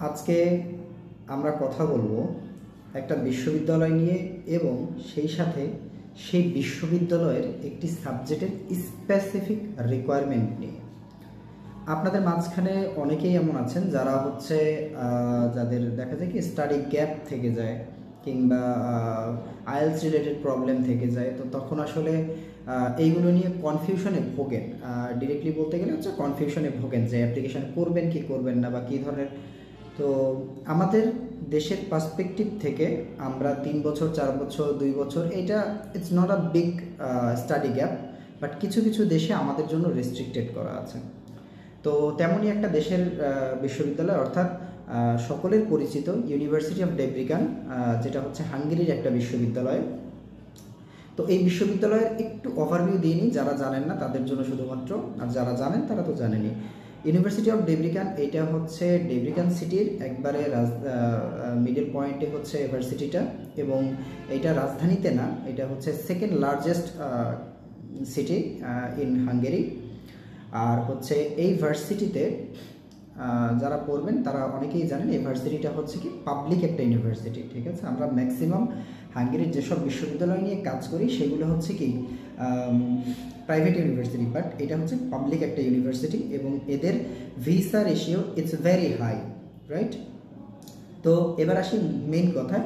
আজকে আমরা কথা বলবো একটা বিশ্ববিদ্যালয় নিয়ে এবং সেই সাথে সেই বিশ্ববিদ্যালয়ের একটি সাবজেক্টের স্পেসিফিক রিকোয়ারমেন্ট নিয়ে। আপনাদের মাঝখানে অনেকেই এমন আছেন যারা যাদের দেখা যায় কি স্টাডি গ্যাপ থেকে যায় কিংবা আইএলটিএস রিলেটেড প্রবলেম থেকে যায়, তো তখন আসলে এইগুলো নিয়ে কনফিউশনে ভোগেন। ডিরেক্টলি বলতে গেলে কনফিউশনে ভোগেন যে অ্যাপ্লিকেশন করবেন কি করবেন না বা কী ধরনের। তো আমাদের দেশের পার্সপেক্টিভ থেকে আমরা 3 বছর 4 বছর 2 বছর, এটা it's not a big study gap, but কিছু কিছু দেশে আমাদের জন্য রেস্ট্রিক্টেড করা আছে। তো তেমনই একটা দেশের বিশ্ববিদ্যালয়, অর্থাৎ সকলের পরিচিত ইউনিভার্সিটি অফ ডেব্রিকান, যেটা হচ্ছে হাঙ্গেরির একটা বিশ্ববিদ্যালয়। তো এই বিশ্ববিদ্যালয়ের একটু ওভারভিউ দিয়ে নিই, যারা জানেন না তাদের জন্য শুধুমাত্র, আর যারা জানেন তারা তো জানেনই। ইউনিভার্সিটি অফ ডেব্রিকান, এটা হচ্ছে ডেব্রিকান সিটির একবারে মিডল পয়েন্টে হচ্ছে ইউনিভার্সিটিটা, এবং এটা রাজধানীতে না, এটা হচ্ছে second largest city in Hungary. আর হচ্ছে এই ভার্সিটিতে যারা পড়বেন তারা অনেকেই জানেন এই ভার্সিটিটা হচ্ছে কি পাবলিক একটা ইউনিভার্সিটি। ঠিক আছে, আমরা ম্যাক্সিমাম হাঙ্গেরির যেসব বিশ্ববিদ্যালয় নিয়ে কাজ করি সেগুলো হচ্ছে কি প্রাইভেট ইউনিভার্সিটি, বাট এটা হচ্ছে পাবলিক একটা ইউনিভার্সিটি এবং এদের visa ratio it's very high, right? তো এবার আসি মেইন কথায়,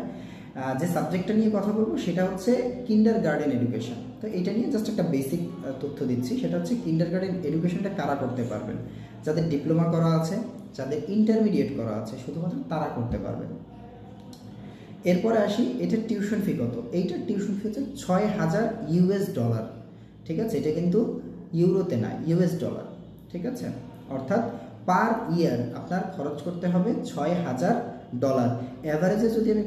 যে সাবজেক্টটা নিয়ে কথা বলবো সেটা হচ্ছে কিন্ডারগার্টেন এডুকেশন। তো এটা নিয়ে জাস্ট একটা বেসিক তথ্য দিচ্ছি, সেটা হচ্ছে কিন্ডারগার্টেন এডুকেশনটা কারা করতে পারবেন? যাদের ডিপ্লোমা করা আছে, যাদের ইন্টারমিডিয়েট করা আছে, শুধুমাত্র তারা করতে পারবেন। এরপরে আসি এটার টিউশন ফি কত। এইটার টিউশন ফি হচ্ছে $6000। ঠিক আছে, এটা কিন্তু ইউরোতে না, US ডলার। ঠিক আছে, অর্থাৎ পার ইয়ার আপনার খরচ করতে হবে $6000। অ্যাভারেজে যদি আমি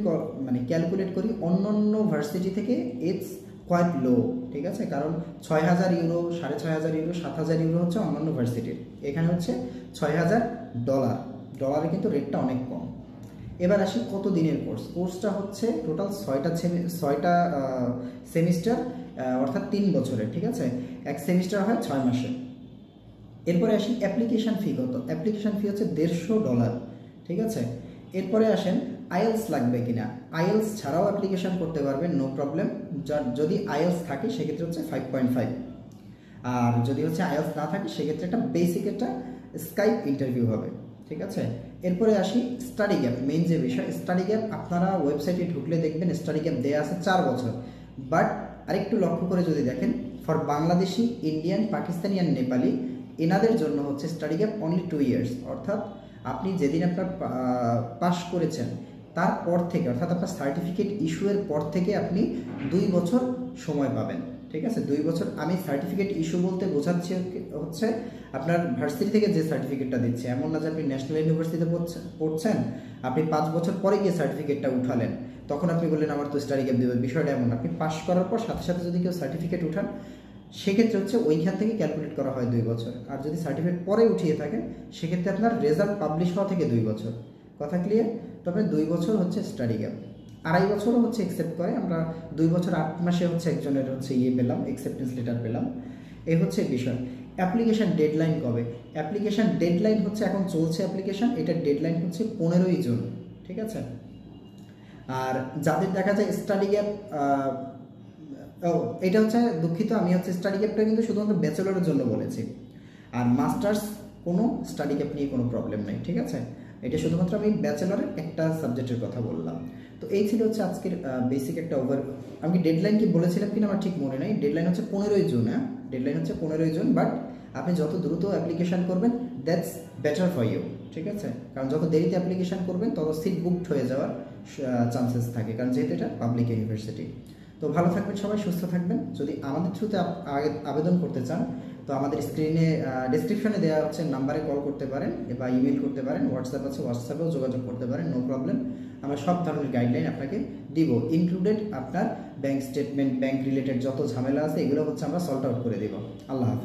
ক্যালকুলেট করি অন্য ভার্সিটি থেকে ইটস কোয়াইট লো। ঠিক আছে, কারণ €6000, €6500, €7000 হচ্ছে অন্যান্য ভার্সিটির, এখানে হচ্ছে $6000। ডলারে কিন্তু রেটটা অনেক কম। এবার আসি কত দিনের কোর্সটা হচ্ছে টোটাল 6টা সেমিস্টার, অর্থাৎ 3 বছরের। ঠিক আছে, এক সেমিস্টার হয় 6 মাসে। এরপরে আসি অ্যাপ্লিকেশান ফি কত। অ্যাপ্লিকেশান ফি হচ্ছে $150। ঠিক আছে, এরপরে আসেন আইএলস লাগবে কিনা। আইএলস ছাড়াও অ্যাপ্লিকেশান করতে পারবেন, নো প্রবলেম। যদি আইএলস থাকে সেক্ষেত্রে হচ্ছে 5.5, আর যদি হচ্ছে আইএলস না থাকে সেক্ষেত্রে একটা বেসিক একটা স্কাইপ ইন্টারভিউ হবে। ঠিক আছে, এরপরে আসি স্টাডি গ্যাপ। মেইন যে বিষয় স্টাডি গ্যাপ, আপনারা ওয়েবসাইটে ঢুকলে দেখবেন স্টাডি গ্যাপ দেওয়া আছে 4 বছর। বাট আরেকটু লক্ষ্য করে যদি দেখেন, ফর বাংলাদেশি, ইন্ডিয়ান, পাকিস্তানি আর নেপালি, এনাদের জন্য হচ্ছে স্টাডি গ্যাপ অনলি 2 ইয়ার্স। অর্থাৎ আপনি যেদিন আপনার পাস করেছেন তারপর থেকে, অর্থাৎ আপনার সার্টিফিকেট ইস্যুয়ের পর থেকে আপনি 2 বছর সময় পাবেন। ঠিক আছে, 2 বছর। আমি সার্টিফিকেট ইস্যু বলতে বোঝাচ্ছি হচ্ছে আপনার ভার্সিটি থেকে যে সার্টিফিকেটটা দিচ্ছে, এমন না যে আপনি ন্যাশনাল ইউনিভার্সিটিতে পড়ছেন, আপনি 5 বছর পরে গিয়ে সার্টিফিকেটটা উঠালেন, তখন আপনি বললেন আমার তো স্টাডি গ্যাপ দেবে। বিষয়টা এমন, আপনি পাস করার পর সাথে সাথে যদি কেউ সার্টিফিকেট উঠান সেক্ষেত্রে হচ্ছে ওইখান থেকে ক্যালকুলেট করা হয় 2 বছর। আর যদি সার্টিফিকেট পরে উঠিয়ে থাকেন সেক্ষেত্রে আপনার রেজাল্ট পাবলিশ হওয়া থেকে 2 বছর। কথা ক্লিয়ার? তবে 2 বছর হচ্ছে স্টাডি গ্যাপ। 2.5 বছরও হচ্ছে অ্যাকসেপ্ট করে। আমরা 2 বছর 8 মাসে হচ্ছে একজনের হচ্ছে পেলাম, অ্যাকসেপ্টেন্স লেটার পেলাম। এই হচ্ছে বিষয়। অ্যাপ্লিকেশান ডেডলাইন কবে? অ্যাপ্লিকেশান ডেডলাইন হচ্ছে এখন চলছে অ্যাপ্লিকেশান, এটার ডেডলাইন হচ্ছে 15ই জুন। ঠিক আছে, আর যাদের দেখা যায় স্টাডি গ্যাপ, এটা হচ্ছে দুঃখিত, আমি হচ্ছে স্টাডি গ্যাপটা কিন্তু শুধুমাত্র ব্যাচেলরের জন্য বলেছি, আর মাস্টার্স কোনো স্টাডি গ্যাপ নিয়ে কোনো প্রবলেম নেই। ঠিক আছে, এটা শুধুমাত্র আমি ব্যাচেলরের একটা সাবজেক্টের কথা বললাম। তো এই ছিল হচ্ছে আজকের বেসিক একটা আমি ডেডলাইন কি বলেছিলাম কিনা আমার ঠিক মনে নেই। ডেডলাইন হচ্ছে 15ই জুন। হ্যাঁ, ডেডলাইন হচ্ছে 15ই জুন, বাট আপনি যত দ্রুত অ্যাপ্লিকেশান করবেন দ্যাটস বেটার ফর ইউ। ঠিক আছে, কারণ যত দেরিতে অ্যাপ্লিকেশান করবেন তত সিট বুকড হয়ে যাওয়ার চান্সেস থাকে, কারণ যেহেতু এটা পাবলিক ইউনিভার্সিটি। তো ভালো থাকবেন সবাই, সুস্থ থাকবেন। যদি আমাদের থ্রুতে আবেদন করতে চান তো আমাদের স্ক্রিনে ডেসক্রিপশনে দেওয়া হচ্ছে নাম্বারে কল করতে পারেন বা ইমেল করতে পারেন, হোয়াটসঅ্যাপ আছে, হোয়াটসঅ্যাপেও যোগাযোগ করতে পারেন, নো প্রবলেম। আমরা সব ধরনের গাইডলাইন আপনাকে দিব, ইনক্লুডেড আপনার ব্যাংক স্টেটমেন্ট, ব্যাংক রিলেটেড যত ঝামেলা আছে এগুলো হচ্ছে আমরা সল্ট আউট করে দেব। আল্লাহ হাফেজ।